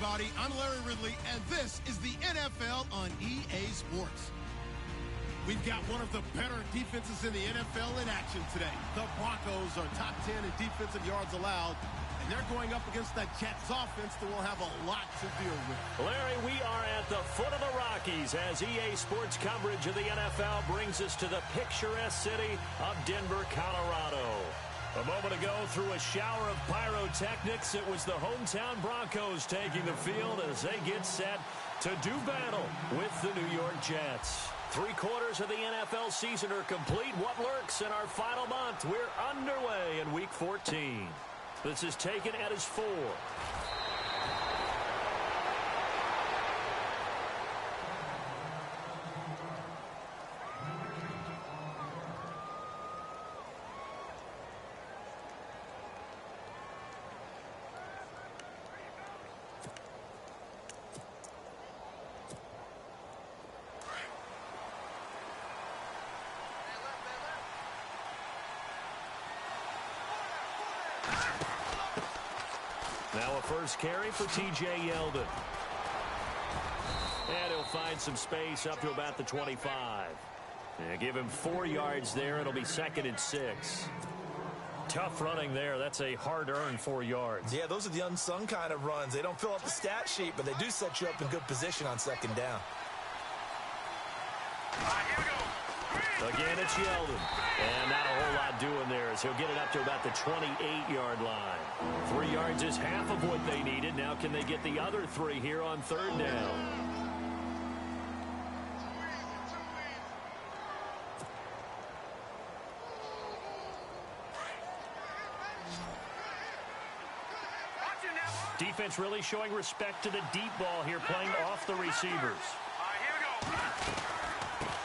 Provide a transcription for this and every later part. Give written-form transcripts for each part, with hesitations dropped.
everybody. I'm Larry Ridley, and this is the NFL on EA Sports. We've got one of the better defenses in the NFL in action today. The Broncos are top 10 in defensive yards allowed, and they're going up against the Jets offense that will have a lot to deal with. Larry, we are at the foot of the Rockies as EA Sports coverage of the NFL brings us to the picturesque city of Denver, Colorado. A moment ago, through a shower of pyrotechnics, it was the hometown Broncos taking the field as they get set to do battle with the New York Jets. 3/4 of the NFL season are complete. What lurks in our final month? We're underway in Week 14. This is taken at his 4. Now a first carry for T.J. Yeldon. And he'll find some space up to about the 25. Yeah, give him 4 yards there. It'll be 2nd and 6. Tough running there. That's a hard-earned 4 yards. Yeah, those are the unsung kind of runs. They don't fill up the stat sheet, but they do set you up in good position on 2nd down. Again, it's Yeldon. And not a whole lot doing there as he'll get it up to about the 28-yard line. 3 yards is half of what they needed. Now can they get the other 3 here on 3rd down? Defense really showing respect to the deep ball here, playing off the receivers.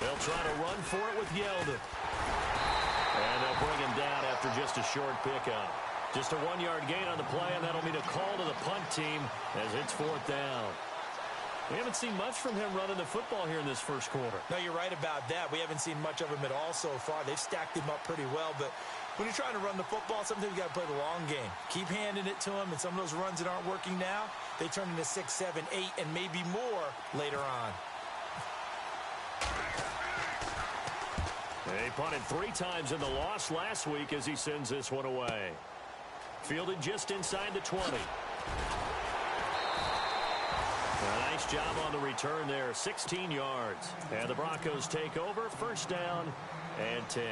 They'll try to run for it with Yeldon. And they'll bring him down after just a short pickup. Just a 1-yard gain on the play, and that'll mean a call to the punt team as it's 4th down. We haven't seen much from him running the football here in this first quarter. No, you're right about that. We haven't seen much of him at all so far. They've stacked him up pretty well, but when you're trying to run the football, sometimes you got to play the long game. Keep handing it to him, and some of those runs that aren't working now, they turn into 6, 7, 8, and maybe more later on. They punted 3 times in the loss last week as he sends this one away. Fielded just inside the 20. A nice job on the return there, 16 yards. And the Broncos take over, 1st down and 10.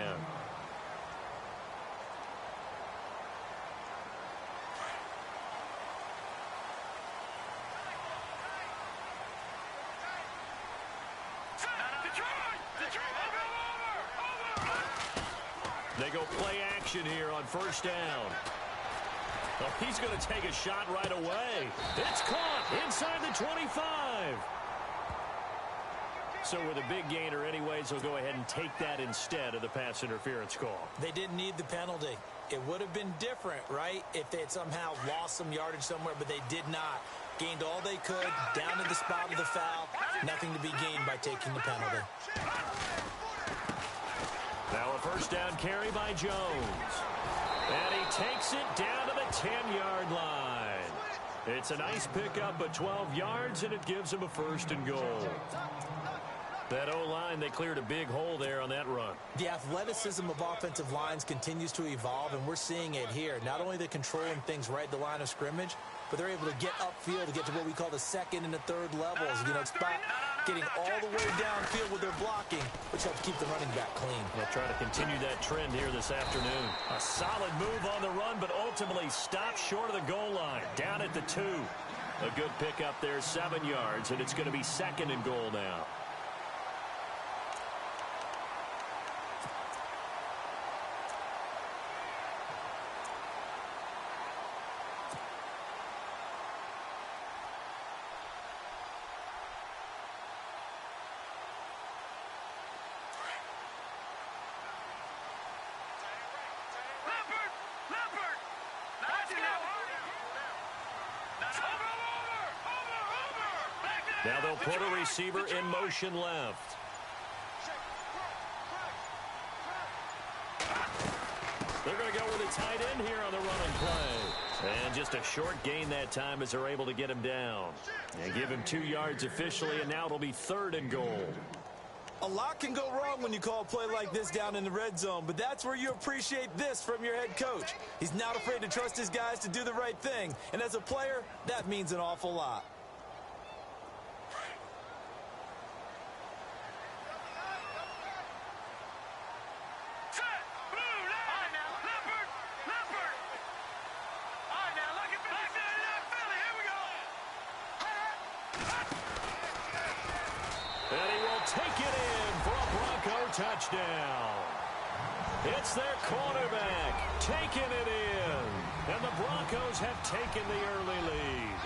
They go play action here on 1st down. Oh, he's going to take a shot right away. It's caught inside the 25. So with a big gainer anyways, they'll go ahead and take that instead of the pass interference call. They didn't need the penalty. It would have been different, right, if they had somehow lost some yardage somewhere, but they did not. Gained all they could, down to the spot of the foul. Nothing to be gained by taking the penalty. Now a 1st down carry by Jones. And he takes it down to the 10-yard line. It's a nice pickup of 12 yards, and it gives him a 1st and goal. That O-line, they cleared a big hole there on that run. The athleticism of offensive lines continues to evolve, and we're seeing it here. Not only are they controlling things right at the line of scrimmage, but they're able to get upfield to get to what we call the 2nd and the 3rd levels. You know, spot getting all the way downfield with their blocking, which helps keep the running back clean. They'll try to continue that trend here this afternoon. A solid move on the run, but ultimately stopped short of the goal line. Down at the 2. A good pickup there, 7 yards, and it's going to be 2nd and goal now. Now they'll put a receiver in motion left. They're going to go with a tight end here on the running play. And just a short gain that time as they're able to get him down. And give him 2 yards officially, and now it'll be 3rd and goal. A lot can go wrong when you call a play like this down in the red zone, but that's where you appreciate this from your head coach. He's not afraid to trust his guys to do the right thing, and as a player, that means an awful lot. And he will take it in for a Bronco touchdown. It's their quarterback taking it in. And the Broncos have taken the early lead.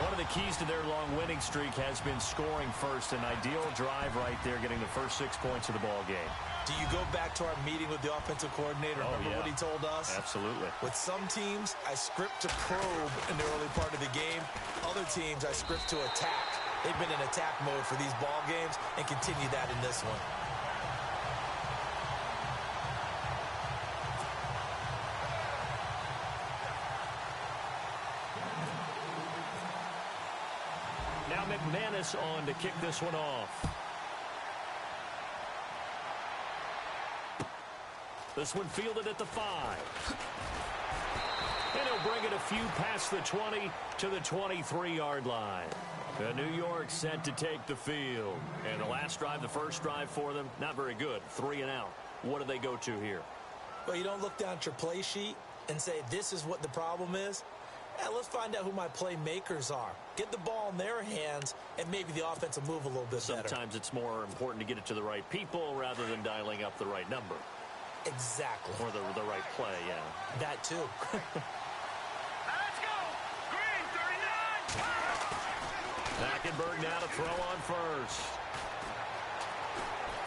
One of the keys to their long winning streak has been scoring first. An ideal drive right there, getting the first 6 points of the ball game. Do you go back to our meeting with the offensive coordinator? Remember what he told us? Absolutely. With some teams, I script to probe in the early part of the game. Other teams, I script to attack. They've been in attack mode for these ball games and continue that in this one. Now McManus on to kick this one off. This one fielded at the 5. And he'll bring it a few past the 20 to the 23-yard line. New York set to take the field. And the last drive, the first drive for them, not very good. 3 and out. What do they go to here? Well, you don't look down at your play sheet and say, this is what the problem is. Yeah, let's find out who my playmakers are. Get the ball in their hands, and maybe the offense will move a little bit better. Sometimes it's more important to get it to the right people rather than dialing up the right number. Exactly. Or the right play, yeah. That, too. Let's go! Green, 39! Hackenberg now to throw on first.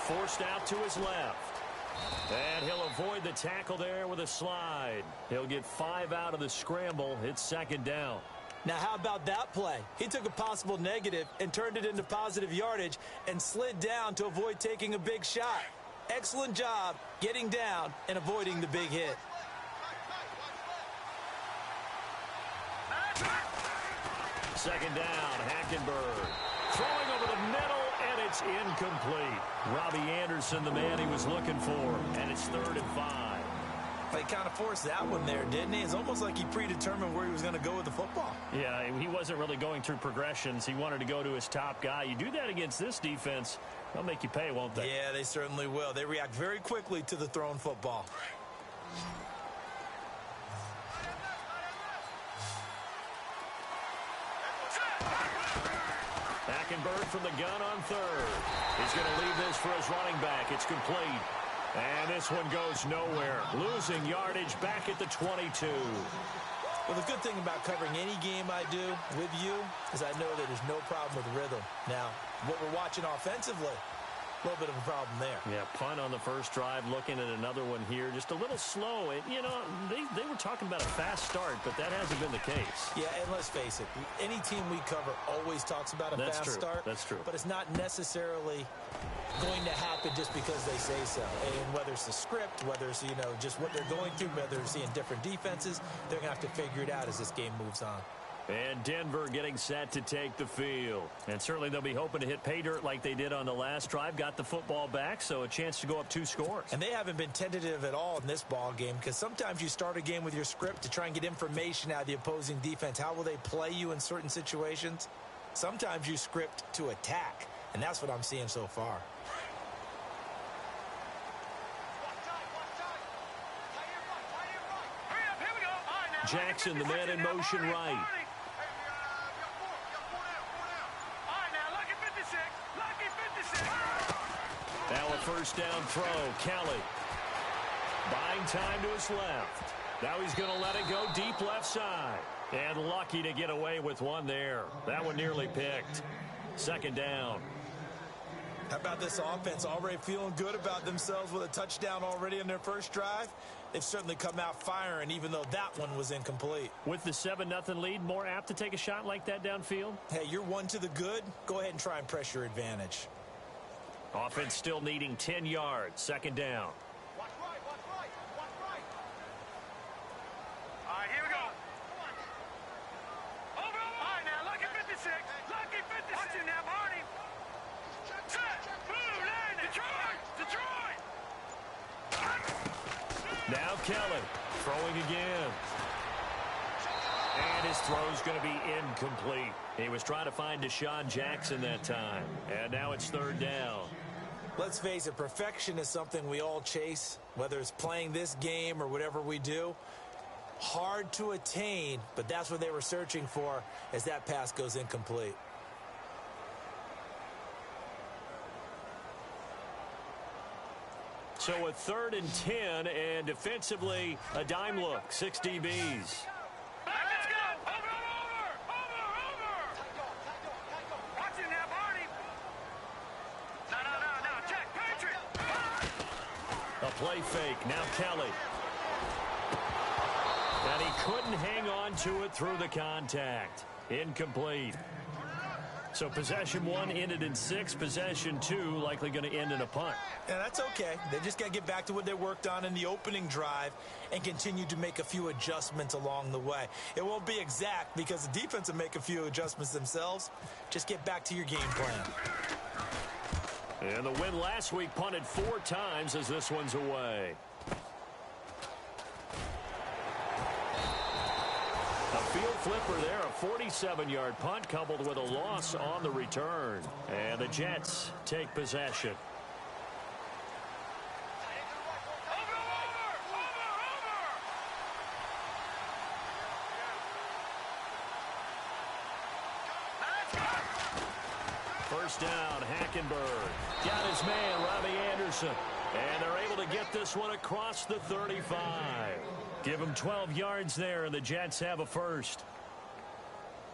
Forced out to his left. And he'll avoid the tackle there with a slide. He'll get 5 out of the scramble. It's 2nd down. Now, how about that play? He took a possible negative and turned it into positive yardage and slid down to avoid taking a big shot. Excellent job getting down and avoiding the big hit. Second down, Hackenberg. Throwing over the middle, and it's incomplete. Robbie Anderson, the man he was looking for, and it's 3rd and 5. They kind of forced that one there, didn't he? It's almost like he predetermined where he was going to go with the football. Yeah, he wasn't really going through progressions. He wanted to go to his top guy. You do that against this defense, they'll make you pay, won't they? Yeah, they certainly will. They react very quickly to the thrown football. Hackenberg from the gun on 3rd. He's going to leave this for his running back. It's complete. And this one goes nowhere. Losing yardage back at the 22. Well, the good thing about covering any game I do with you is I know that there's no problem with rhythm. Now, what we're watching offensively, a little bit of a problem there. Yeah, punt on the first drive, looking at another one here. Just a little slow. And, you know, they were talking about a fast start, but that hasn't been the case. Yeah, and let's face it, any team we cover always talks about a fast start. That's true. But it's not necessarily going to happen just because they say so. And whether it's the script, whether it's, you know, just what they're going through, whether they're seeing different defenses, they're going to have to figure it out as this game moves on. And Denver getting set to take the field. And certainly they'll be hoping to hit pay dirt like they did on the last drive. Got the football back, so a chance to go up 2 scores. And they haven't been tentative at all in this ball game because sometimes you start a game with your script to try and get information out of the opposing defense. How will they play you in certain situations? Sometimes you script to attack, and that's what I'm seeing so far. Jackson, the man in motion right. Now a first down throw. Kelly buying time to his left. Now he's going to let it go deep left side. And lucky to get away with one there. That one nearly picked. 2nd down. How about this offense already feeling good about themselves with a touchdown already in their first drive? They've certainly come out firing, even though that one was incomplete. With the 7-0 lead, more apt to take a shot like that downfield? Hey, you're one to the good. Go ahead and try and press your advantage. Offense still needing 10 yards. 2nd down. All right, here we go. Kelly throwing again. And his throw's going to be incomplete. He was trying to find Deshaun Jackson that time. And now it's third down. Let's face it, perfection is something we all chase, whether it's playing this game or whatever we do. Hard to attain, but that's what they were searching for as that pass goes incomplete. So a 3rd and 10, and defensively, a dime look, 6 DBs. Let's go! Over! Watch it now, Barney! No, check, Patrick! A play fake, now Kelly. And he couldn't hang on to it through the contact. Incomplete. So possession 1 ended in 6. Possession 2 likely going to end in a punt. Yeah, that's okay. They just got to get back to what they worked on in the opening drive and continue to make a few adjustments along the way. It won't be exact because the defense will make a few adjustments themselves. Just get back to your game plan. And the win last week punted 4 times as this one's away. A field flipper there, a 47-yard punt coupled with a loss on the return. And the Jets take possession. First down, Hackenberg. Got his man, Robbie Anderson. And they're able to get this one across the 35. Give him 12 yards there, and the Jets have a first.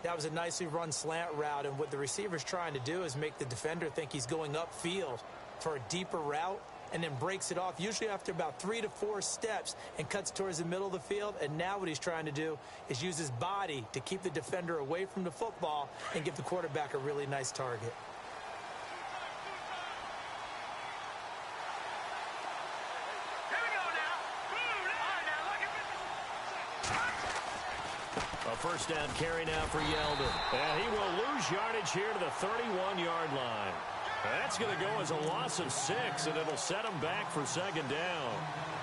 That was a nicely run slant route, and what the receiver's trying to do is make the defender think he's going upfield for a deeper route, and then breaks it off, usually after about 3 to 4 steps, and cuts towards the middle of the field. And now what he's trying to do is use his body to keep the defender away from the football and give the quarterback a really nice target. A first down carry now for Yeldon. And he will lose yardage here to the 31-yard line. That's going to go as a loss of 6, and it'll set him back for second down.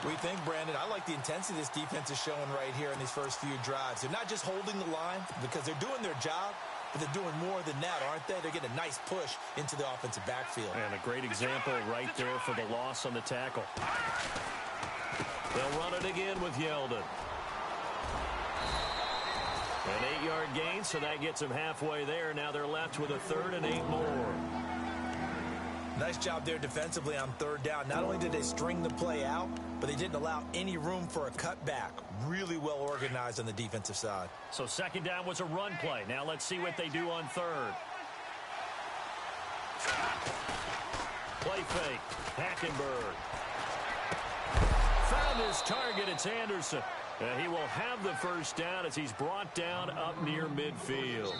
We think, Brandon, I like the intensity this defense is showing right here in these first few drives. They're not just holding the line because they're doing their job, but they're doing more than that, aren't they? They're getting a nice push into the offensive backfield. And a great example right there for the loss on the tackle. They'll run it again with Yeldon. An 8-yard gain, so that gets them halfway there. Now they're left with a 3rd and 8 more. Nice job there defensively on 3rd down. Not only did they string the play out, but they didn't allow any room for a cutback. Really well organized on the defensive side. So second down was a run play. Now let's see what they do on 3rd. Play fake. Hackenberg. Found his target. It's Anderson. He will have the first down as he's brought down up near midfield.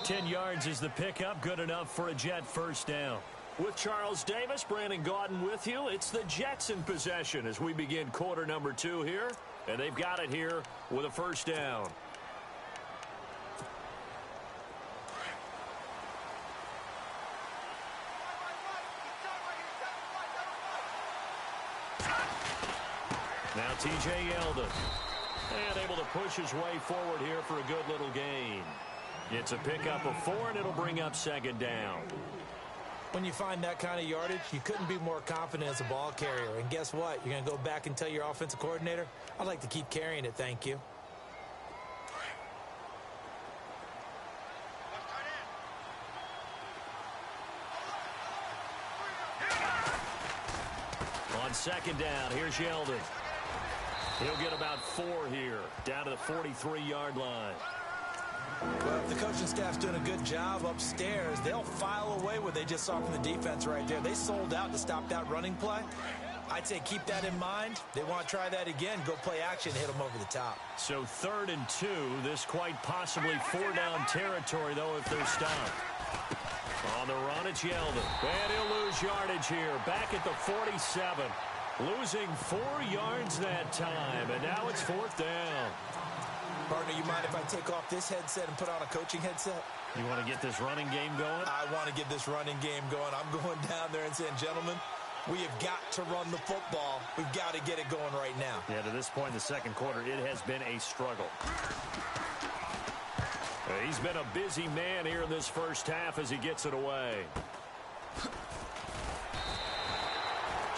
10 yards is the pickup. Good enough for a Jet first down. With Charles Davis, Brandon Gaudin with you. It's the Jets in possession as we begin quarter number 2 here. And they've got it here with a first down. Now T.J. Yeldon. And able to push his way forward here for a good little gain. It's a pickup of 4, and it'll bring up second down. When you find that kind of yardage, you couldn't be more confident as a ball carrier. And guess what? You're going to go back and tell your offensive coordinator, I'd like to keep carrying it, thank you. On second down, here's Yeldon. He'll get about 4 here, down to the 43-yard line. Well, if the coaching staff's doing a good job upstairs, they'll file away what they just saw from the defense right there. They sold out to stop that running play. I'd say keep that in mind. They want to try that again, go play action, hit them over the top. So 3rd and 2, this quite possibly 4-down territory, though, if they're stopped. On the run, it's Yeldon. And he'll lose yardage here, back at the 47. Losing 4 yards that time, and now it's 4th down. Partner, you mind if I take off this headset and put on a coaching headset? You want to get this running game going? I want to get this running game going. I'm going down there and saying, gentlemen, We have got to run the football. We've got to get it going right now. Yeah, to this point in the second quarter, it has been a struggle. He's been a busy man here in this first half as he gets it away.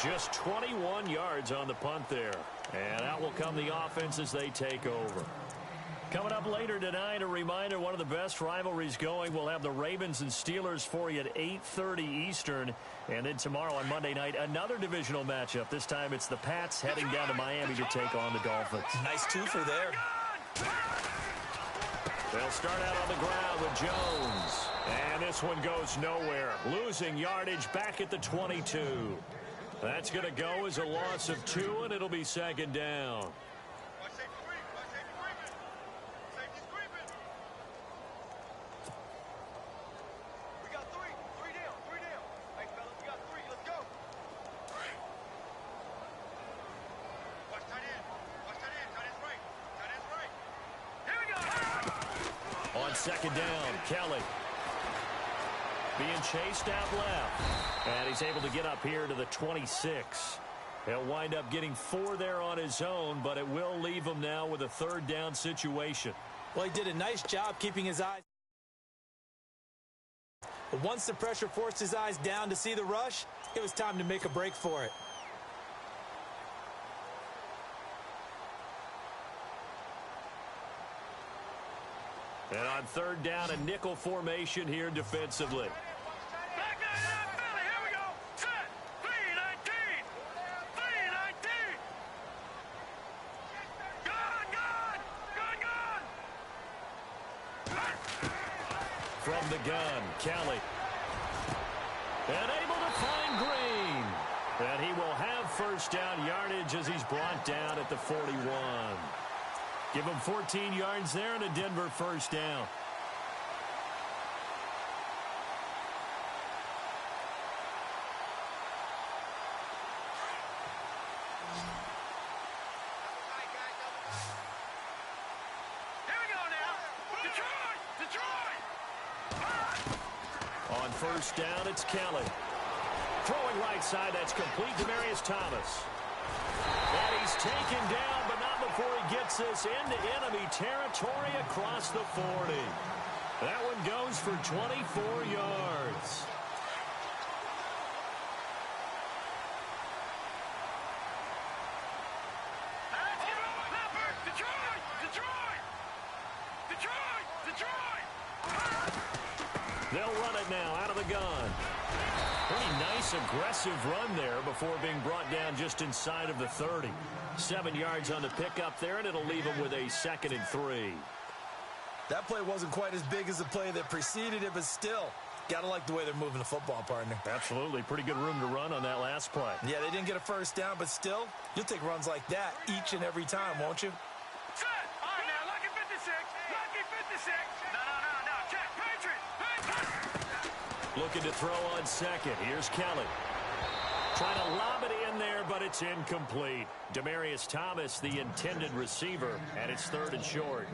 Just 21 yards on the punt there. And out will come the offense as they take over. Coming up later tonight, a reminder, one of the best rivalries going. We'll have the Ravens and Steelers for you at 8:30 Eastern. And then tomorrow on Monday night, another divisional matchup. This time it's the Pats heading down to Miami to take on the Dolphins. Nice twofer there. They'll start out on the ground with Jones. And this one goes nowhere. Losing yardage back at the 22. That's going to go as a loss of 2, and it'll be second down. On second down, Kelly being chased out left. And he's able to get up here to the 26. He'll wind up getting 4 there on his own, but it will leave him now with a third down situation. Well, he did a nice job keeping his eyes. But once the pressure forced his eyes down to see the rush, it was time to make a break for it. And on third down, a nickel formation here defensively. Back that Billy, here we go. Set. 3-19. 3-19. Gun. From the gun, Kelly. And able to find Green. And he will have first down yardage as he's brought down at the 41. Give him 14 yards there and a Denver first down. Here we go now. Detroit. On first down, it's Kelly. Throwing right side, that's complete. Demaryius Thomas. And he's taken down, but not before he gets this into enemy territory across the 40. That one goes for 24 yards. They'll run it now out of the gun. Pretty nice, aggressive run there before being brought down just inside of the 30. 7 yards on the pickup there, and it'll leave him with a 2nd and 3. That play wasn't quite as big as the play that preceded it, but still, got to like the way they're moving the football, partner. Absolutely. Pretty good room to run on that last play. Yeah, they didn't get a first down, but still, you'll take runs like that each and every time, won't you? Set. All right, now, lucky 56. Lucky 56. No. Check. Patriot. Looking to throw on second. Here's Kelly. Trying to lob it in there, but it's incomplete. Demaryius Thomas, the intended receiver, and it's 3rd and short.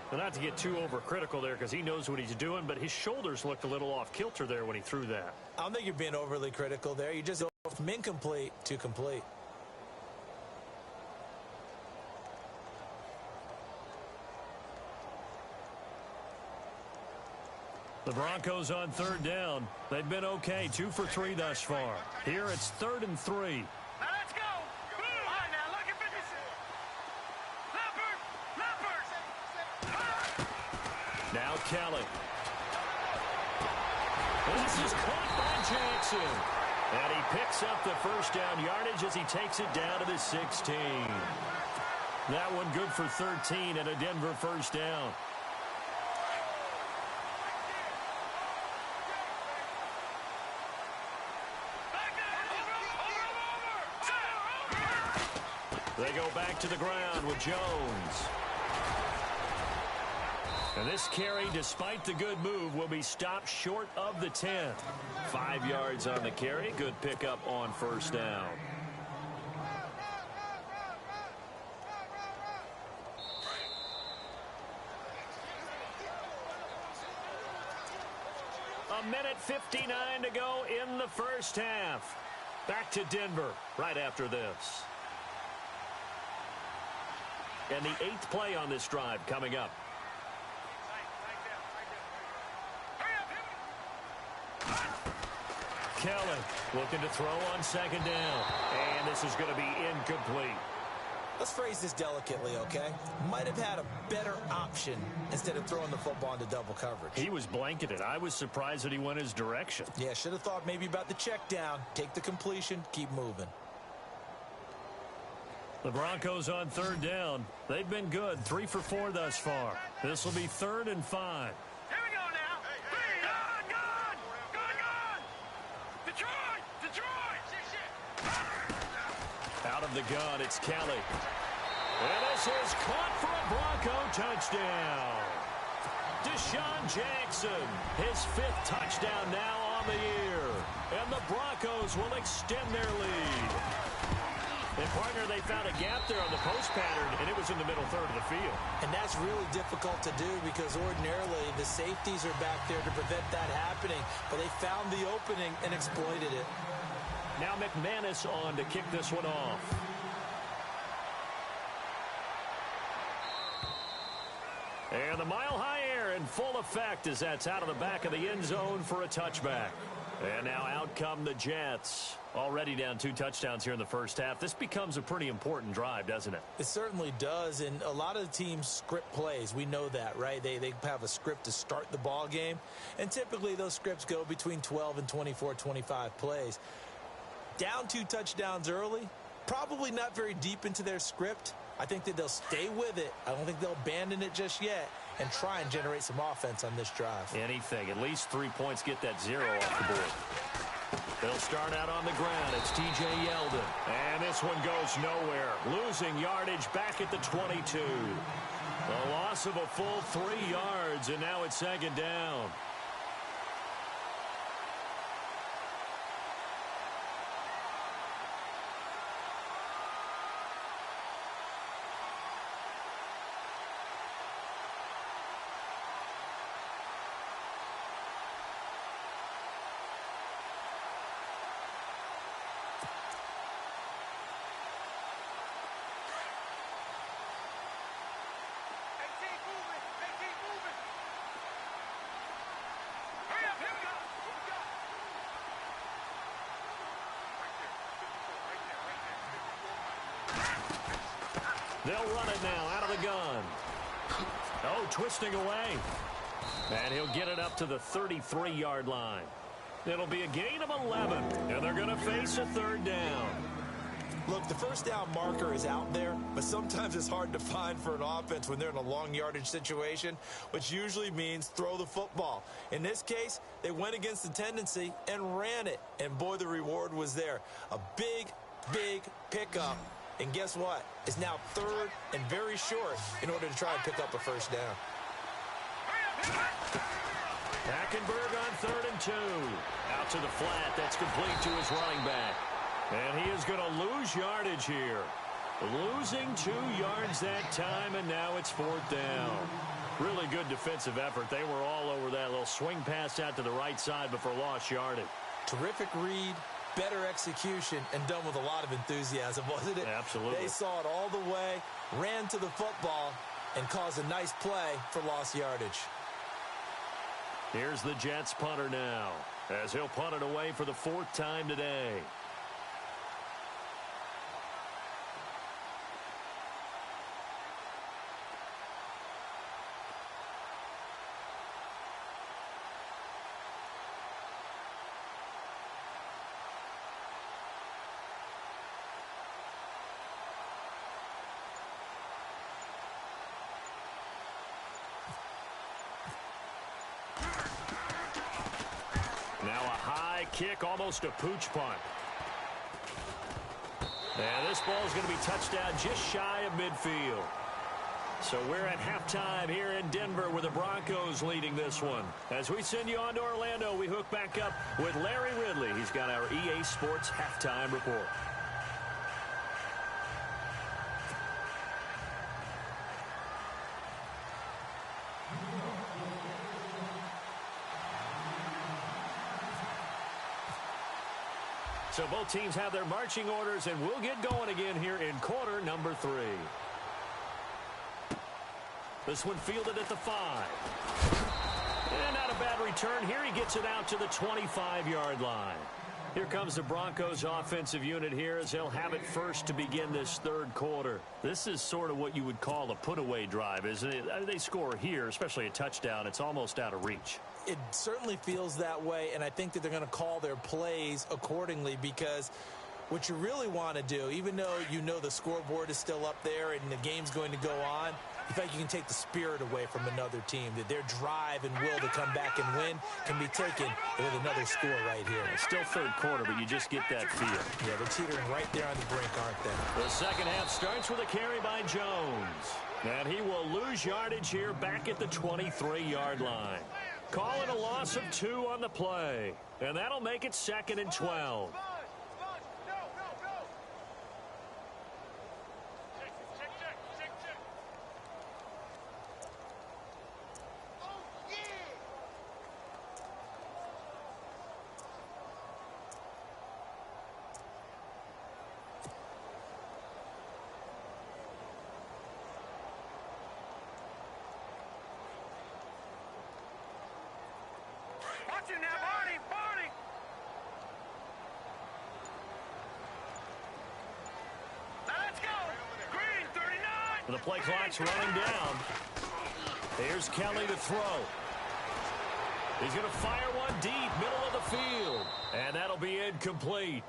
Well, not to get too overcritical there because he knows what he's doing, but his shoulders looked a little off kilter there when he threw that. I don't think you're being overly critical there. You just go from incomplete to complete. The Broncos on third down. They've been okay, 2 for 3 thus far. Here it's 3rd and 3. Now let's go. All right, now, lucky 56. Leopard. Now Kelly. This is caught by Jackson. And he picks up the first down yardage as he takes it down to the 16. That one good for 13 and a Denver first down. They go back to the ground with Jones. And this carry, despite the good move, will be stopped short of the 10. 5 yards on the carry. Good pickup on first down. A minute 59 to go in the first half. Back to Denver right after this. And the 8th play on this drive coming up. Kelly looking to throw on 2nd down. And this is going to be incomplete. Let's phrase this delicately, okay? Might have had a better option instead of throwing the football into double coverage. He was blanketed. I was surprised that he went his direction. Yeah, should have thought maybe about the check down. Take the completion, keep moving. The Broncos on 3rd down. They've been good, 3 for 4 thus far. This will be 3rd and 5. Here we go now. Good. Detroit. Out of the gun, it's Kelly. And this is caught for a Bronco touchdown. Deshaun Jackson, his 5th touchdown now on the year. And the Broncos will extend their lead. And, partner, they found a gap there on the post pattern, and it was in the middle third of the field. And that's really difficult to do because ordinarily the safeties are back there to prevent that happening. But they found the opening and exploited it. Now McManus on to kick this one off. And the mile-high air in full effect as that's out of the back of the end zone for a touchback. And now out come the Jets. Already down 2 touchdowns here in the first half. This becomes a pretty important drive, doesn't it? It certainly does, and a lot of the teams script plays. We know that, right? They have a script to start the ball game, and typically those scripts go between 12 and 24, 25 plays. Down 2 touchdowns early, probably not very deep into their script. I think that they'll stay with it. I don't think they'll abandon it just yet and try and generate some offense on this drive. Anything. At least 3 points, get that 0 off the board. They'll start out on the ground. It's T.J. Yeldon. And this one goes nowhere. Losing yardage back at the 22. A loss of a full 3 yards, and now it's 2nd down. They'll run it now out of the gun. Oh, twisting away. And he'll get it up to the 33-yard line. It'll be a gain of 11, and they're going to face a 3rd down. Look, the first down marker is out there, but sometimes it's hard to find for an offense when they're in a long yardage situation, which usually means throw the football. In this case, they went against the tendency and ran it, and boy, the reward was there. A big, big pickup. And guess what? It's now 3rd and very short in order to try and pick up a first down. Hackenberg on 3rd and 2. Out to the flat. That's complete to his running back. And he is going to lose yardage here. Losing 2 yards that time, and now it's 4th down. Really good defensive effort. They were all over that little swing pass out to the right side, but for lost yardage. Terrific read. Better execution, and done with a lot of enthusiasm, wasn't it? Absolutely. They saw it all the way, ran to the football, and caused a nice play for lost yardage. Here's the Jets punter now, as he'll punt it away for the 4th time today. Now a high kick, almost a pooch punt. And this ball is going to be touched down just shy of midfield. So we're at halftime here in Denver with the Broncos leading this one. As we send you on to Orlando, we hook back up with Larry Ridley. He's got our EA Sports halftime report. So both teams have their marching orders, and we'll get going again here in quarter number 3. This one fielded at the 5. And not a bad return here. He gets it out to the 25-yard line. Here comes the Broncos offensive unit here as they'll have it first to begin this third quarter. This is sort of what you would call a put-away drive, isn't it? I mean, they score here, especially a touchdown. It's almost out of reach. It certainly feels that way, and I think that they're going to call their plays accordingly, because what you really want to do, even though you know the scoreboard is still up there and the game's going to go on, in fact, you can take the spirit away from another team, that their drive and will to come back and win can be taken with another score right here. It's still third quarter, but you just get that feel. Yeah, they're teetering right there on the brink, aren't they? The second half starts with a carry by Jones. And he will lose yardage here back at the 23-yard line. Calling a loss of 2 on the play. And that'll make it 2nd and 12. Watch him now, Barney! Barney! Now let's go! Green, 39! The play clock's running down. Here's Kelly to throw. He's going to fire one deep, middle of the field. And that'll be incomplete.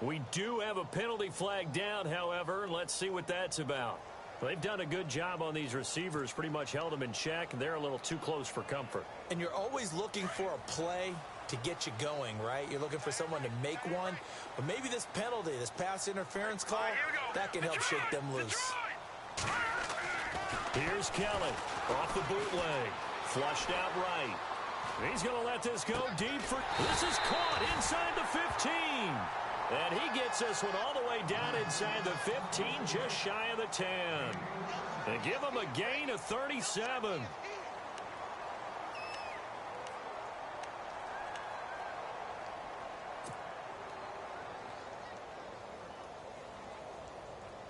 We do have a penalty flag down, however. Let's see what that's about. They've done a good job on these receivers, pretty much held them in check, and they're a little too close for comfort. And you're always looking for a play to get you going, right? You're looking for someone to make one. But maybe this penalty, this pass interference call, that can help shake them loose. Here's Kelly off the bootleg. Flushed out right. He's going to let this go deep for... This is caught inside the 15. And he gets this one all the way down inside the 15, just shy of the 10. And give him a gain of 37.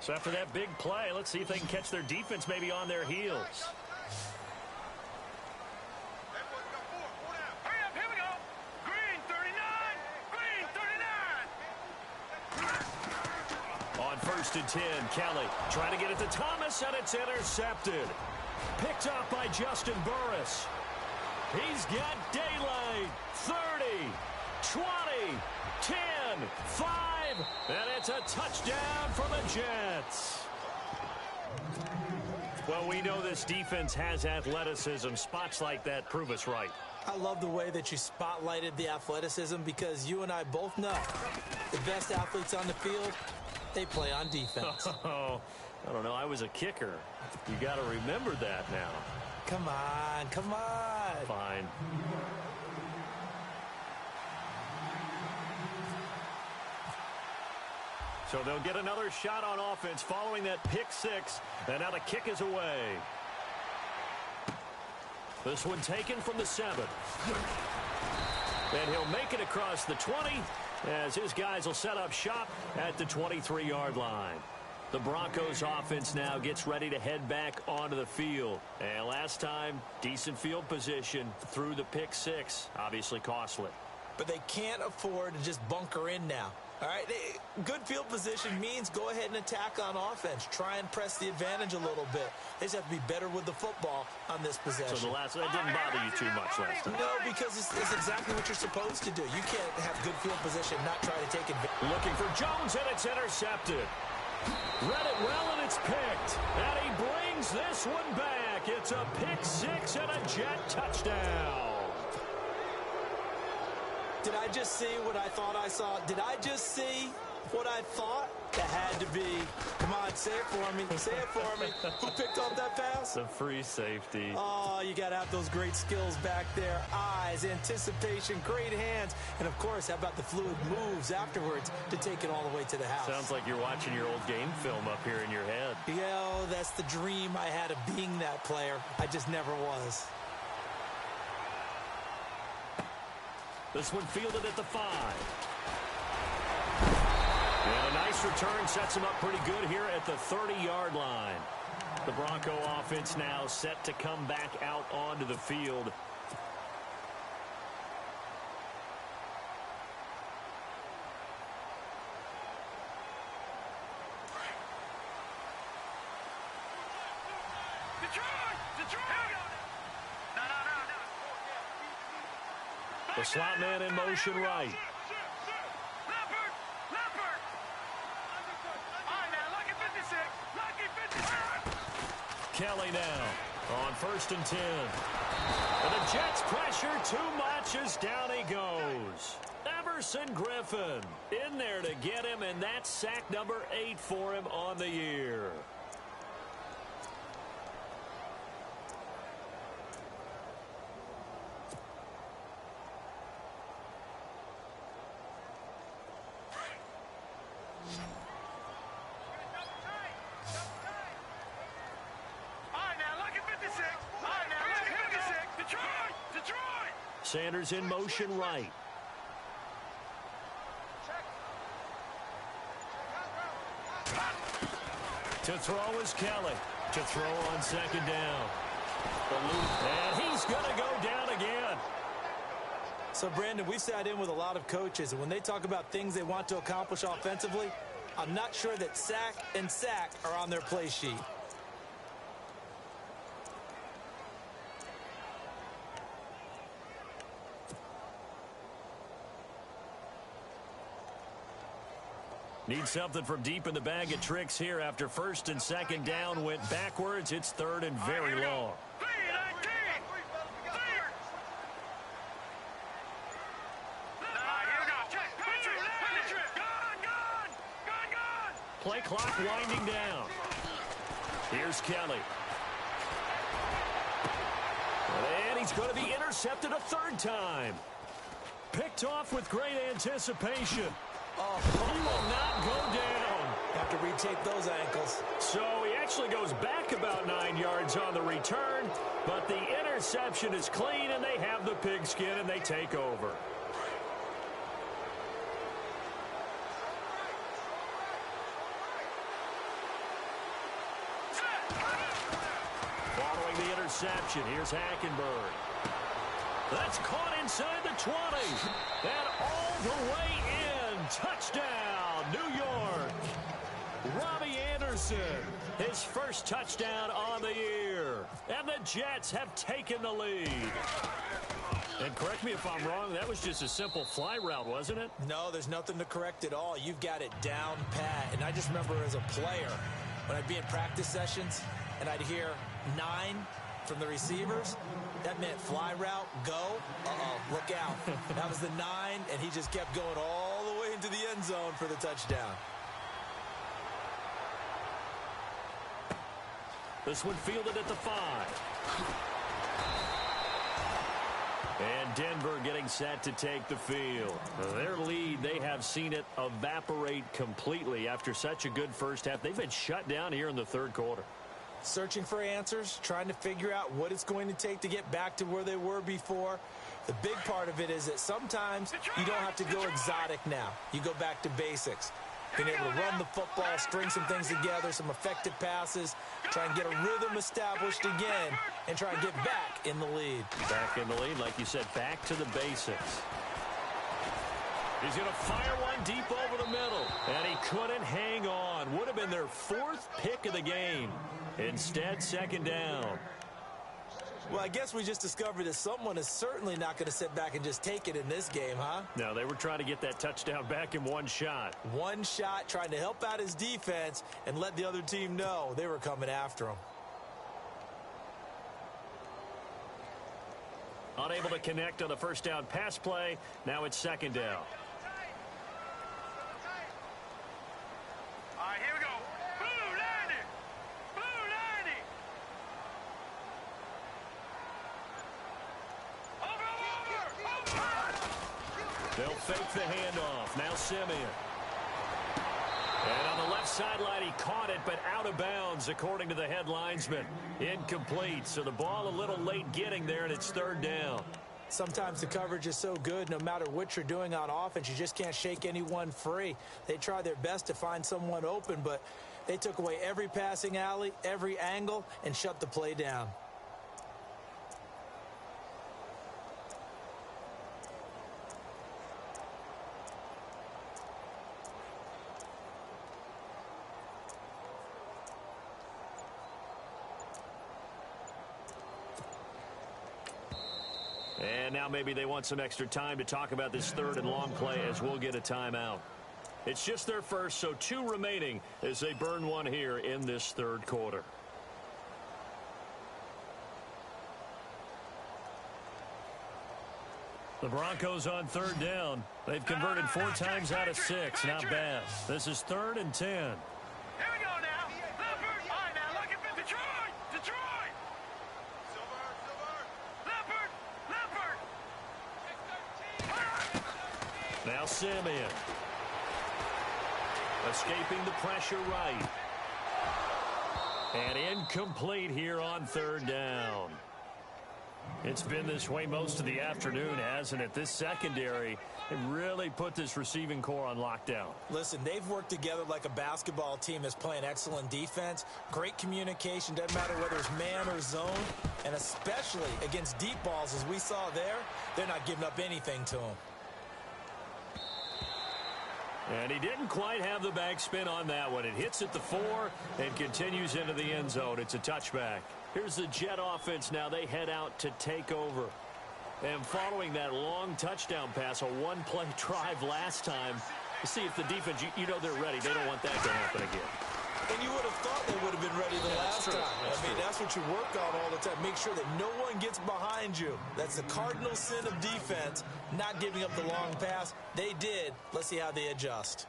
So after that big play, let's see if they can catch their defense maybe on their heels. Hurry up, here we go! Green, 39! Green, 39! On 1st and 10, Kelly trying to get it to Thomas, and it's intercepted. Picked up by Justin Burris. He's got daylight. 30, 20, 10, 5, and it's a touchdown for the Jets. Well, we know this defense has athleticism. Spots like that prove us right. I love the way that you spotlighted the athleticism, because you and I both know the best athletes on the field, they play on defense. Oh, I don't know. I was a kicker. You got to remember that now. Come on, come on. Fine. So they'll get another shot on offense following that pick 6. And now the kick is away. This one taken from the 7. And he'll make it across the 20 as his guys will set up shop at the 23-yard line. The Broncos offense now gets ready to head back onto the field. And last time, decent field position through the pick 6. Obviously costly. But they can't afford to just bunker in now. All right, good field position means go ahead and attack on offense. Try and press the advantage a little bit. They just have to be better with the football on this possession. So that didn't bother you too much last time? No, because it's exactly what you're supposed to do. You can't have good field position, not try to take advantage. Looking for Jones, and it's intercepted. Read it well, and it's picked. And he brings this one back. It's a pick 6 and a Jet touchdown. Did I just see what I thought I saw? Did I just see what I thought? It had to be. Come on, say it for me. Say it for me. Who picked up that pass? The free safety. Oh, you got to have those great skills back there. Eyes, anticipation, great hands. And, of course, how about the fluid moves afterwards to take it all the way to the house? Sounds like you're watching your old game film up here in your head. Yeah, oh, that's the dream I had of being that player. I just never was. This one fielded at the 5. And a nice return sets him up pretty good here at the 30-yard line. The Bronco offense now set to come back out onto the field. The slot man in motion right. Kelly now on 1st and 10. And the Jets pressure too much as down he goes. Everson Griffin in there to get him, and that's sack number 8 for him on the year. Sanders in motion right. To throw is Kelly. To throw on 2nd down. And he's going to go down again. So, Brandon, we've sat in with a lot of coaches, and when they talk about things they want to accomplish offensively, I'm not sure that sack and sack are on their play sheet. Need something from deep in the bag of tricks here after 1st and 2nd down went backwards. It's 3rd and very long. Play clock winding down. Here's Kelly. And he's going to be intercepted a 3rd time. Picked off with great anticipation. He will not go down. Have to retake those ankles. So he actually goes back about 9 yards on the return, but the interception is clean, and they have the pigskin, and they take over. Following the interception, here's Hackenberg. That's caught inside the 20. And all the way in. Touchdown, New York. Robbie Anderson, his first touchdown on the year. And the Jets have taken the lead. And correct me if I'm wrong, that was just a simple fly route, wasn't it? No, there's nothing to correct at all. You've got it down pat. And I just remember as a player, when I'd be in practice sessions and I'd hear 9 from the receivers, that meant fly route, go, look out. That was the 9, and he just kept going all the way into the end zone for the touchdown. This one fielded at the 5. And Denver getting set to take the field. Their lead, they have seen it evaporate completely after such a good first half. They've been shut down here in the 3rd quarter. Searching for answers, trying to figure out what it's going to take to get back to where they were before. The big part of it is that sometimes you don't have to go exotic now. You go back to basics. Being able to run the football, string some things together, some effective passes, try and get a rhythm established again, and try and get back in the lead. Back in the lead, like you said, back to the basics. He's going to fire one deep over the middle, and he couldn't hang on. Would have been their 4th pick of the game. Instead, 2nd down. Well, I guess we just discovered that someone is certainly not going to sit back and just take it in this game, huh? No, they were trying to get that touchdown back in one shot. One shot, trying to help out his defense and let the other team know they were coming after him. Unable to connect on the first down pass play. Now it's 2nd down. All right, here we go. Blue 90. Blue 90. Over. They'll fake the handoff. Now Simeon. And on the left sideline, he caught it, but out of bounds, according to the head linesman. Incomplete, so the ball a little late getting there, and it's 3rd down. Sometimes the coverage is so good, no matter what you're doing on offense, you just can't shake anyone free. They try their best to find someone open, but they took away every passing alley, every angle, and shut the play down. And now maybe they want some extra time to talk about this third and long play as we'll get a timeout. It's just their first, so 2 remaining as they burn one here in this third quarter. The Broncos on third down. They've converted 4 times out of 6. Not bad. This is 3rd and 10. Here we go now. Leopard. All right, now look at Detroit. Detroit. Leopard. Now Simeon. Escaping the pressure right. And incomplete here on third down. It's been this way most of the afternoon, hasn't it? This secondary, it really put this receiving core on lockdown. Listen, they've worked together like a basketball team that's playing excellent defense. Great communication, doesn't matter whether it's man or zone. And especially against deep balls, as we saw there, they're not giving up anything to them. And he didn't quite have the backspin on that one. It hits at the 4 and continues into the end zone. It's a touchback. Here's the Jet offense now. They head out to take over. And following that long touchdown pass, a one-play drive last time, to see if the defense, you know they're ready. They don't want that to happen again. And you would have thought they would have been ready the last time. I mean, that's what you work on all the time. Make sure that no one gets behind you. That's the cardinal sin of defense, not giving up the long pass. They did. Let's see how they adjust.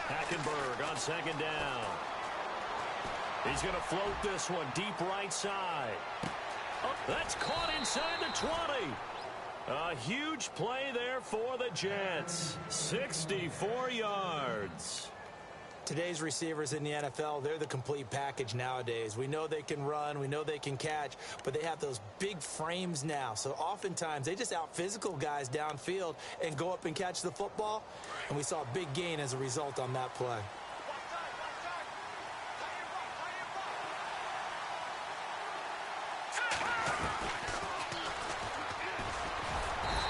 Hackenberg on second down. He's going to float this one deep right side. Oh, that's caught inside the 20. A huge play there for the Jets. 64 yards. Today's receivers in the NFL, they're the complete package nowadays. We know they can run, we know they can catch, but they have those big frames now. So oftentimes they just out-physical guys downfield and go up and catch the football. And we saw a big gain as a result on that play.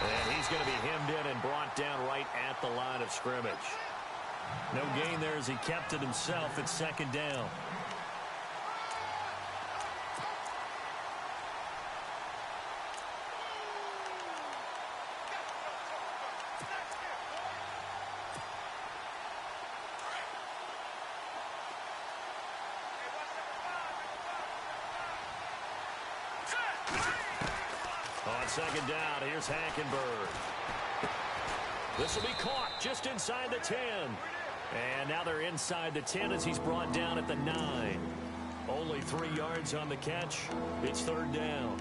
And he's going to be hemmed in and brought down right at the line of scrimmage. No gain there as he kept it himself at second down. On second down, here's Hackenberg. This will be caught just inside the 10. And now they're inside the 10 as he's brought down at the 9. Only 3 yards on the catch. It's third down.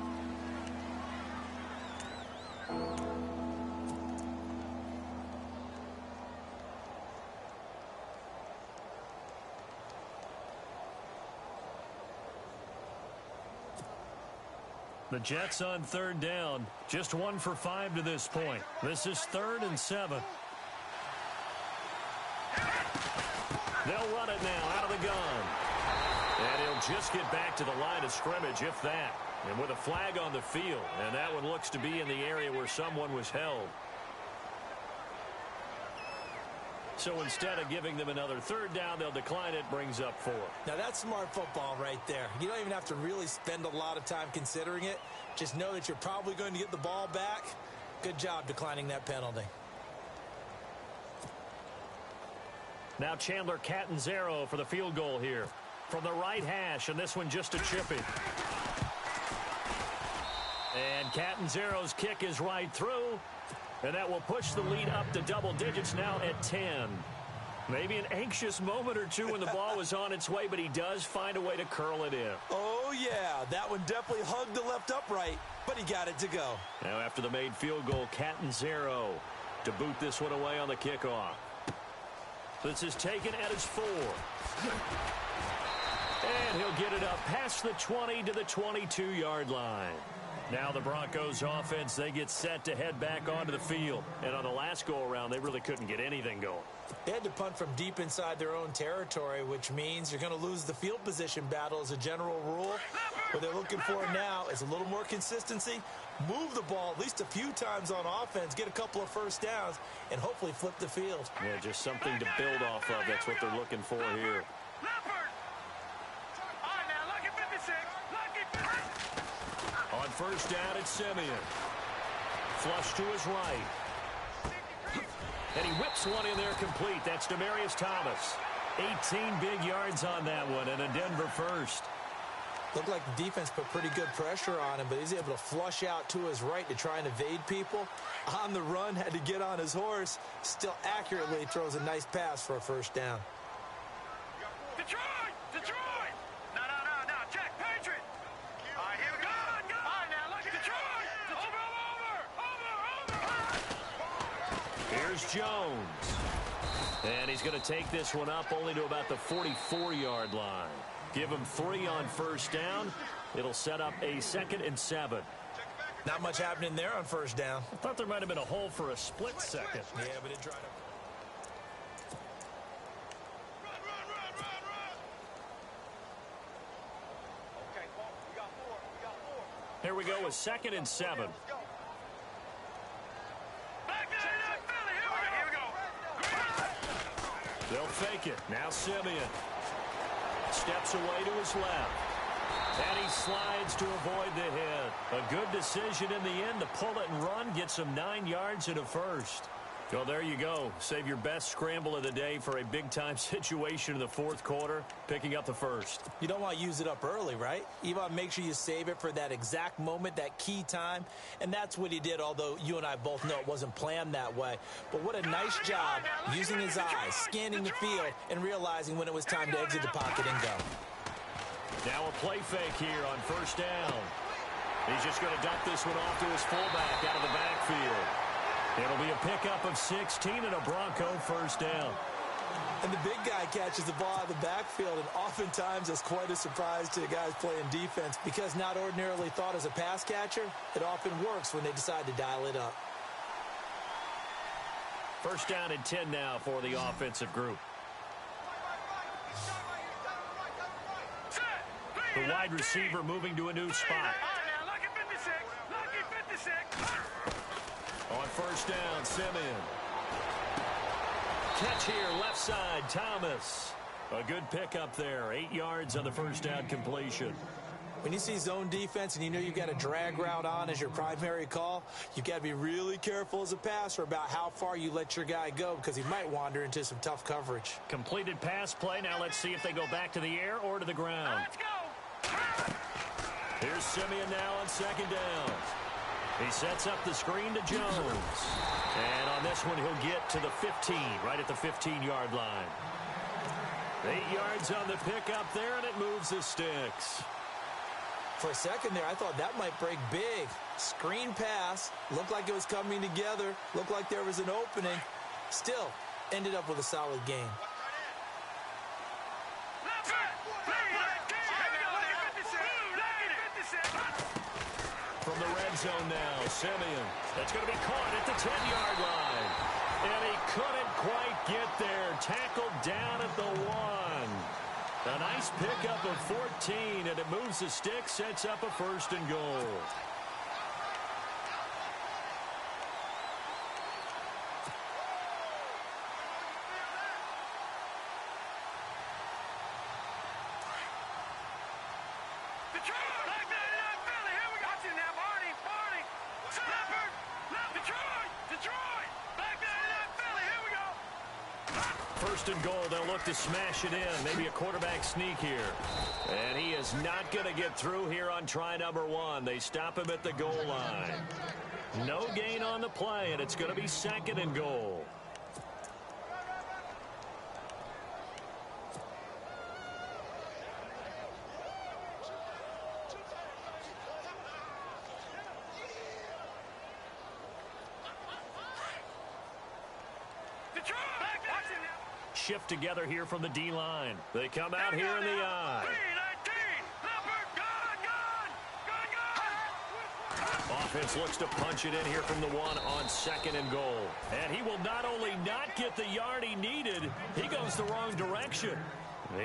The Jets on third down. Just 1 for 5 to this point. This is 3rd and 7. They'll run it now out of the gun. And he'll just get back to the line of scrimmage, if that. And with a flag on the field. And that one looks to be in the area where someone was held. So instead of giving them another third down, they'll decline it, brings up 4. Now that's smart football right there. You don't even have to really spend a lot of time considering it. Just know that you're probably going to get the ball back. Good job declining that penalty. Now Chandler Catanzaro for the field goal here. From the right hash, and this one just a chippy. And Catanzaro's kick is right through. And that will push the lead up to double digits now at 10. Maybe an anxious moment or two when the ball was on its way, but he does find a way to curl it in. Oh, yeah. That one definitely hugged the left upright, but he got it to go. Now after the made field goal, Catanzaro to boot this one away on the kickoff. This is taken at his 4. And he'll get it up past the 20 to the 22-yard line. Now the Broncos offense, they get set to head back onto the field. And on the last go-around, they really couldn't get anything going. They had to punt from deep inside their own territory, which means you're going to lose the field position battle as a general rule. What they're looking for now is a little more consistency, move the ball at least a few times on offense, get a couple of first downs, and hopefully flip the field. Yeah, just something to build off of. That's what they're looking for here. On first down, it's Simeon. Flush to his right. And he whips one in there complete. That's Demaryius Thomas. 18 big yards on that one, and a Denver first. Looked like the defense put pretty good pressure on him, but he's able to flush out to his right to try and evade people. On the run, had to get on his horse. Still accurately throws a nice pass for a first down. Detroit! Detroit! No, check, Patriot! All right, here we go. Go! All right, now, look at Detroit! Over! Here's Jones. And he's going to take this one up only to about the 44-yard line. Give him 3 on first down. It'll set up a 2nd and 7. Not much happening there on first down. I thought there might have been a hole for a split second. Yeah, but it dried up. Okay, Paul, we got 4. Here we go with 2nd and 7. Back there, Philly, here we go. They'll fake it. Now Simeon steps away to his left. And he slides to avoid the hit. A good decision in the end to pull it and run. Gets him 9 yards and a first. Well, there you go. Save your best scramble of the day for a big-time situation in the 4th quarter, picking up the first. You don't want to use it up early, right? You want to make sure you save it for that exact moment, that key time. And that's what he did, although you and I both know it wasn't planned that way. But what a nice job using his eyes, scanning the field, and realizing when it was time to exit the pocket and go. Now a play fake here on first down. He's just going to dump this one off to his fullback out of the backfield. It'll be a pickup of 16 and a Bronco first down. And the big guy catches the ball out of the backfield, and oftentimes that's quite a surprise to the guys playing defense because not ordinarily thought as a pass catcher, it often works when they decide to dial it up. First down and 10 now for the offensive group. The wide receiver moving to a new spot. Lucky 56. On first down, Simeon. Catch here, left side, Thomas. A good pickup there. 8 yards on the first down completion. When you see zone defense and you know you've got a drag route on as your primary call, you've got to be really careful as a passer about how far you let your guy go because he might wander into some tough coverage. Completed pass play. Now let's see if they go back to the air or to the ground. Let's go. Here's Simeon now on second down. He sets up the screen to Jones. And on this one, he'll get to the 15, right at the 15-yard line. 8 yards on the pickup there, and it moves the sticks. For a second there, I thought that might break big. Screen pass. Looked like it was coming together. Looked like there was an opening. Still, ended up with a solid game. From the red zone now, Simeon. That's going to be caught at the 10-yard line. And he couldn't quite get there. Tackled down at the 1. A nice pickup of 14, and it moves the stick, sets up a first and goal. First and goal, they'll look to smash it in. Maybe a quarterback sneak here. And he is not going to get through here on try number 1. They stop him at the goal line. No gain on the play, and it's going to be second and goal. shift together here from the D-line. They come out here in the I. Offense looks to punch it in here from the 1 on 2nd and goal. And he will not only not get the yard he needed, he goes the wrong direction.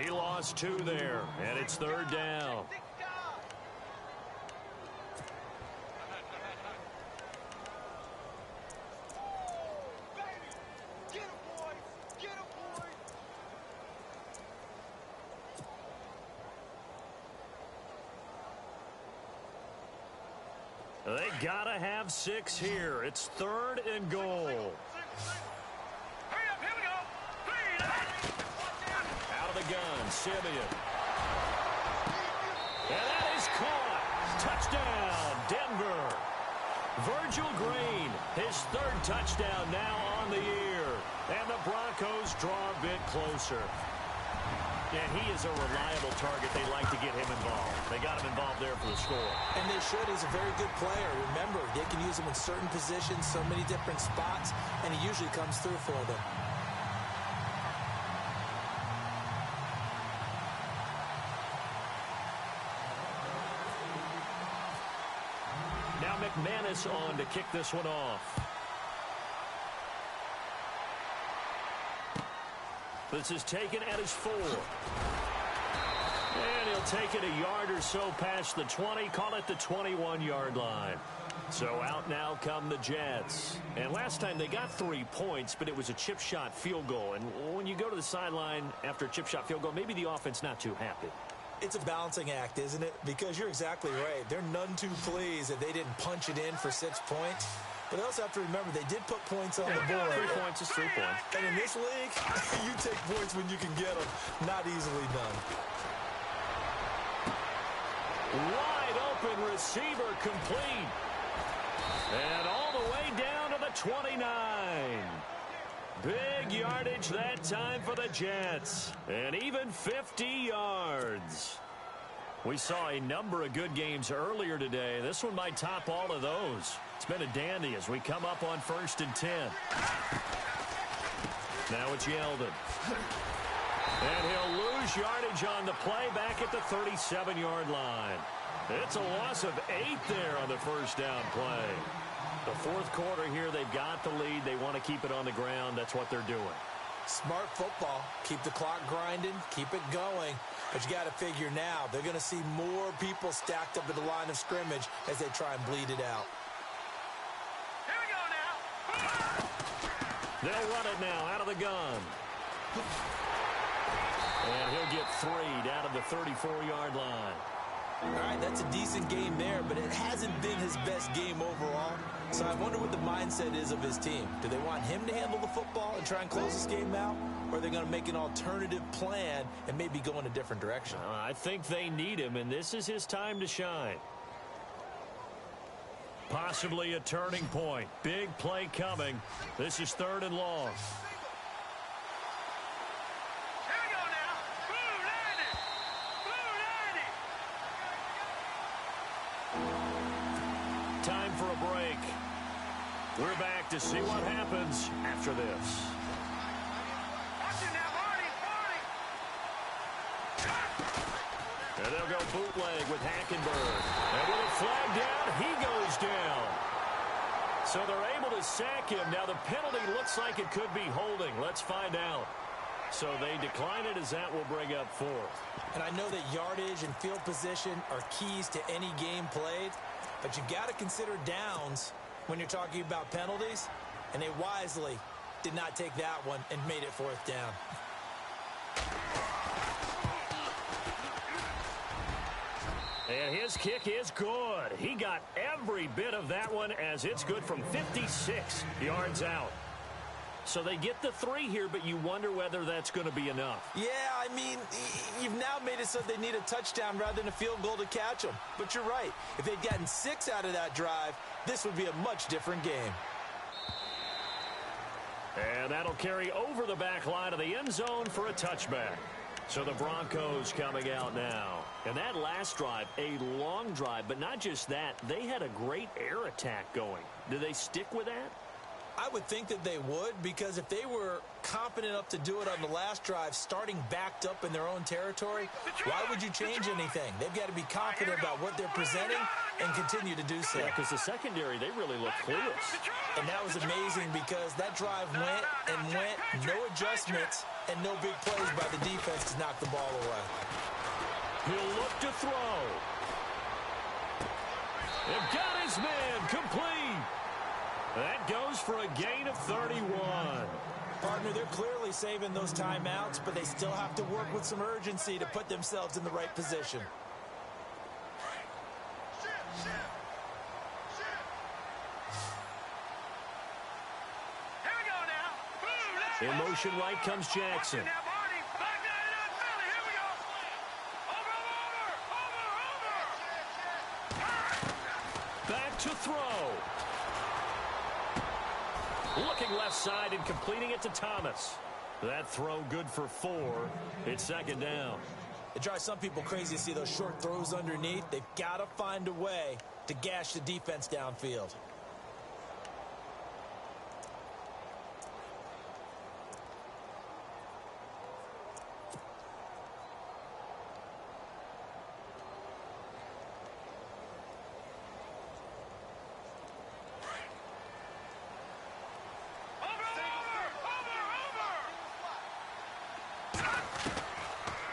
He lost 2 there, and it's 3rd down. They gotta have 6 here. It's 3rd and goal. Hurry up, here we go. Out of the gun, Simeon. And that is caught. Touchdown, Denver. Virgil Green, his 3rd touchdown now on the year. And the Broncos draw a bit closer. And he is a reliable target. They like to get him involved. They got him involved there for the score. And they should. He's a very good player. Remember, they can use him in certain positions, so many different spots, and he usually comes through for them. Now McManus on to kick this one off. This is taken at his 4. And he'll take it a yard or so past the 20, call it the 21-yard line. So out now come the Jets. And last time they got 3 points, but it was a chip shot field goal. And when you go to the sideline after a chip shot field goal, maybe the offense not too happy. It's a balancing act, isn't it? Because you're exactly right. They're none too pleased that they didn't punch it in for 6 points. But they also have to remember they did put points on the board. 3 points is 3 points. And in this league, you take points when you can get them. Not easily done. Wide open receiver complete. And all the way down to the 29. Big yardage that time for the Jets. And even 50 yards. We saw a number of good games earlier today. This one might top all of those. It's been a dandy as we come up on 1st and 10. Now it's Yeldon. And he'll lose yardage on the play back at the 37-yard line. It's a loss of 8 there on the first down play. The 4th quarter here, they've got the lead. They want to keep it on the ground. That's what they're doing. Smart football. Keep the clock grinding. Keep it going. But you got to figure now, they're going to see more people stacked up at the line of scrimmage as they try and bleed it out. Here we go now. They'll run it now out of the gun. And he'll get 3 down to the 34-yard line. All right, that's a decent game there, but it hasn't been his best game overall. So I wonder what the mindset is of his team. Do they want him to handle the football and try and close this game out? Or are they going to make an alternative plan and maybe go in a different direction? I think they need him, and this is his time to shine. Possibly a turning point. Big play coming. This is 3rd and long. Here we go now. Blue 90. Blue 90. Time for a break. We're back to see what happens after this. Watch it now, Barney. And they'll go bootleg with Hackenberg. And with a flag down, he goes down. So they're able to sack him. Now the penalty looks like it could be holding. Let's find out. So they decline it as that will bring up 4th. And I know that yardage and field position are keys to any game played, but you got to consider downs when you're talking about penalties, and they wisely did not take that one and made it 4th down. And his kick is good. He got every bit of that one as it's good from 56 yards out. So they get the 3 here, but you wonder whether that's going to be enough. Yeah, I mean, you've now made it so they need a touchdown rather than a field goal to catch them. But you're right. If they'd gotten 6 out of that drive, this would be a much different game. And that'll carry over the back line of the end zone for a touchback. So the Broncos coming out now. And that last drive, a long drive, but not just that. They had a great air attack going. Do they stick with that? I would think that they would, because if they were confident enough to do it on the last drive, starting backed up in their own territory, why would you change anything? They've got to be confident about what they're presenting and continue to do so. Yeah, because the secondary, they really look clueless. And that was amazing because that drive went and went, no adjustments, and no big plays by the defense to knock the ball away. He'll look to throw. And got his man complete. That goes for a gain of 31. Partner, they're clearly saving those timeouts, but they still have to work with some urgency to put themselves in the right position. Here we go now. In motion right comes Jackson. Now, Barney, back down to that Philly. Here we go. Over. Back to throw. Looking left side and completing it to Thomas. That throw good for 4. It's second down. It drives some people crazy to see those short throws underneath. They've got to find a way to gash the defense downfield.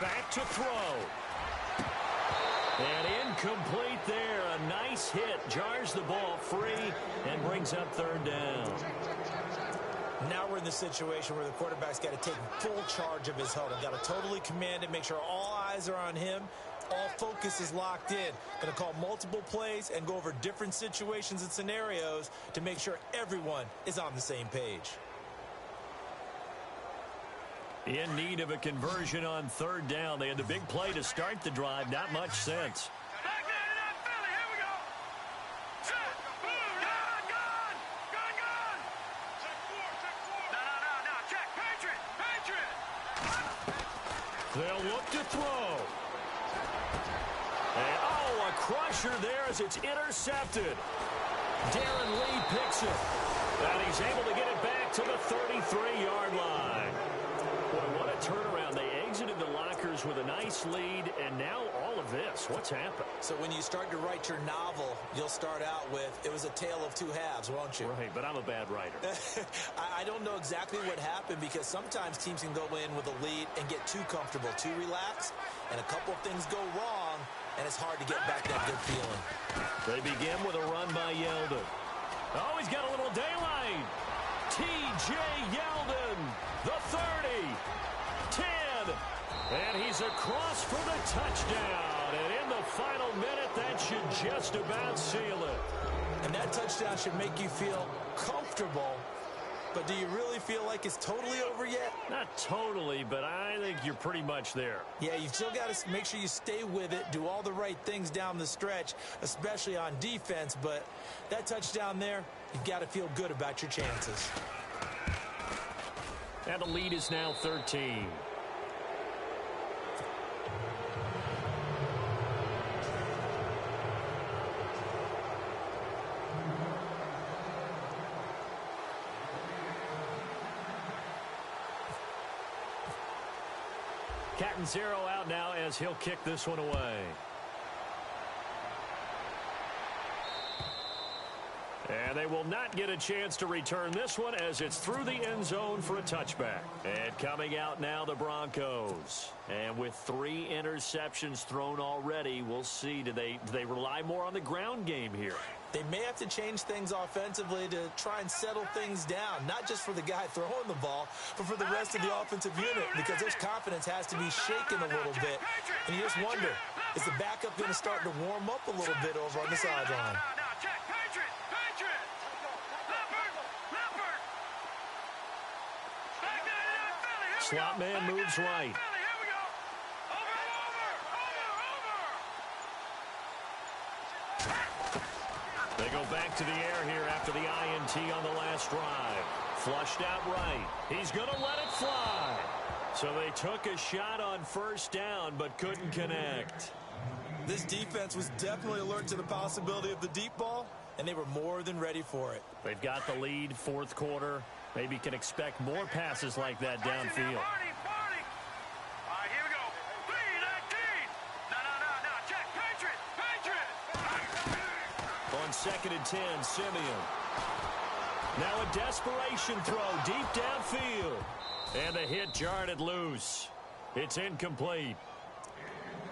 Back to throw. And incomplete there. A nice hit. Jars the ball free and brings up third down. Now we're in the situation where the quarterback's got to take full charge of his huddle. Got to totally command it, make sure all eyes are on him. All focus is locked in. Going to call multiple plays and go over different situations and scenarios to make sure everyone is on the same page. In need of a conversion on third down. They had the big play to start the drive. Not much sense. Back down to that Philly. Here we go. Set. Boom. Gone. Check 4. No. Check. Patriot. They'll look to throw. And, oh, a crusher there as it's intercepted. Darren Lee picks it. And he's able to get it back to the 33-yard line. Boy, what a turnaround. They exited the lockers with a nice lead, and now all of this. What's happened? So when you start to write your novel, you'll start out with, it was a tale of two halves, won't you? Right, but I'm a bad writer. I don't know exactly what happened, because sometimes teams can go in with a lead and get too comfortable, too relaxed, and a couple of things go wrong, and it's hard to get back that good feeling. They begin with a run by Yeldon. Oh, he's got a little daylight. T.J. Yeldon, the 30, 10, and he's across for the touchdown. And in the final minute, that should just about seal it. And that touchdown should make you feel comfortable. But do you really feel like it's totally over yet? Not totally, but I think you're pretty much there. Yeah, you've still got to make sure you stay with it, do all the right things down the stretch, especially on defense. But that touchdown there, you've got to feel good about your chances. And the lead is now 13. Catanzaro out now as he'll kick this one away. And they will not get a chance to return this one as it's through the end zone for a touchback. And coming out now, the Broncos. And with 3 interceptions thrown already, we'll see. Do they rely more on the ground game here? They may have to change things offensively to try and settle things down, not just for the guy throwing the ball, but for the rest of the offensive unit, because their confidence has to be shaken a little bit. And you just wonder, is the backup going to start to warm up a little bit over on the sideline? Slot man moves right. They go back to the air here after the INT on the last drive. Flushed out right. He's going to let it fly. So they took a shot on first down but couldn't connect. This defense was definitely alert to the possibility of the deep ball, and they were more than ready for it. They've got the lead, fourth quarter. Maybe can expect more passes like that downfield. All right, here we go. 3-19. No. Check. Patriot. On 2nd and 10, Simeon. Now a desperation throw deep downfield. And the hit jarred it loose. It's incomplete.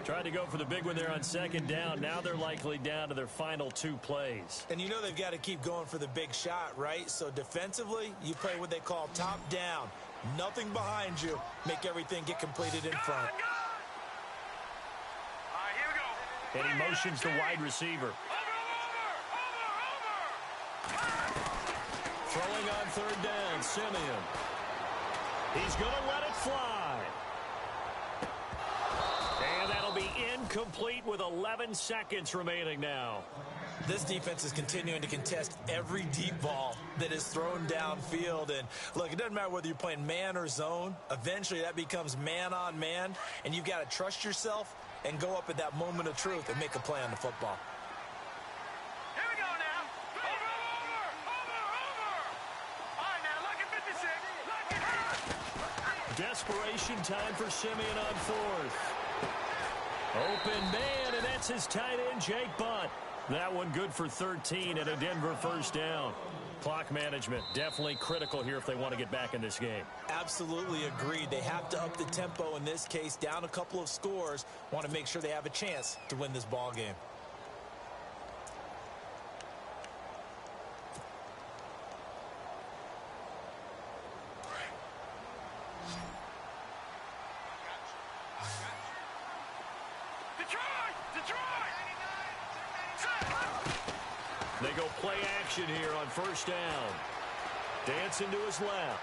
Tried to go for the big one there on 2nd down. Now they're likely down to their final 2 plays. And you know they've got to keep going for the big shot, right? So defensively, you play what they call top down. Nothing behind you. Make everything get completed in front. All right, here we go. And he motions the wide receiver. Over. Throwing on 3rd down, Simeon. He's going to let it fly. And that'll be incomplete with 11 seconds remaining now. This defense is continuing to contest every deep ball that is thrown downfield. And look, it doesn't matter whether you're playing man or zone. Eventually that becomes man on man. And you've got to trust yourself and go up at that moment of truth and make a play on the football. Here we go now. Over. All right, now, look at 56. Look at Desperation time for Simeon on 4th. Open man, and that's his tight end, Jake Butt. That one good for 13 and a Denver first down. Clock management definitely critical here if they want to get back in this game. Absolutely agreed. They have to up the tempo in this case, down a couple of scores. Want to make sure they have a chance to win this ball game. Detroit! They go play action here on 1st down. Dancing to his left.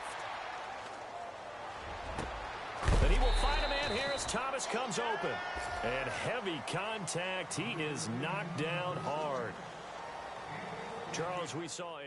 And he will find a man here as Thomas comes open. And heavy contact. He is knocked down hard. Charles, we saw